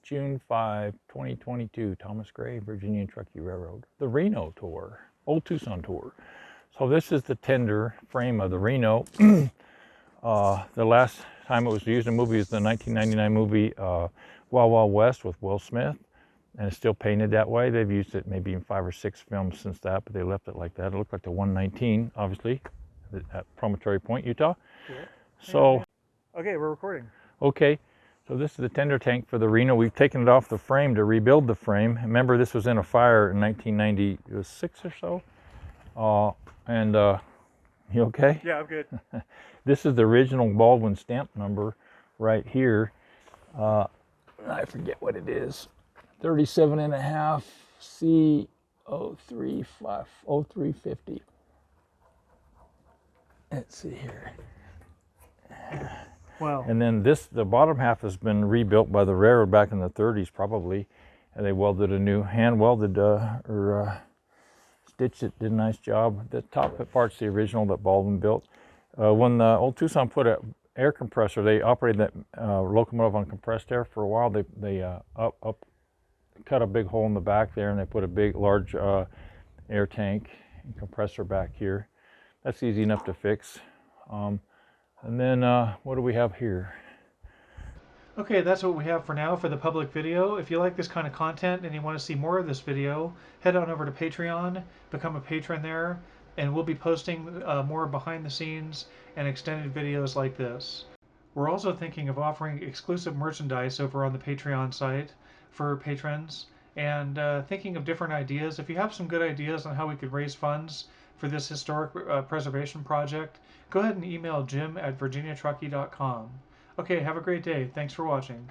June 5, 2022, Thomas Gray, Virginia and Truckee Railroad, the Reno tour, Old Tucson tour. So this is the tender frame of the Reno. The last time it was used in a movie is the 1999 movie Wild Wild West with Will Smith, and it's still painted that way. They've used it maybe in 5 or 6 films since that, but they left it like that. It looked like the 119, obviously, at Promontory Point, Utah. Cool. So, okay, we're recording. Okay, so this is the tender tank for the Reno. We've taken it off the frame to rebuild the frame. Remember, this was in a fire in 1996 or so. You okay? Yeah, I'm good. This is the original Baldwin stamp number right here. I forget what it is. 37.5 C0350. Let's see here. Wow. And then the bottom half has been rebuilt by the railroad back in the 30s probably. And they welded a new, hand welded stitched it, did a nice job. The top part's the original that Baldwin built. When the Old Tucson put an air compressor, they operated that locomotive on compressed air for a while. They cut a big hole in the back there, and they put a big, large air tank and compressor back here. That's easy enough to fix. And then what do we have here? Okay, that's what we have for now for the public video. If you like this kind of content and you want to see more of this video, head on over to Patreon, become a patron there, and we'll be posting more behind the scenes and extended videos like this. We're also thinking of offering exclusive merchandise over on the Patreon site for patrons, and thinking of different ideas. If you have some good ideas on how we could raise funds for this historic preservation project, go ahead and email jim@virginiatruckee.com. Okay, have a great day. Thanks for watching.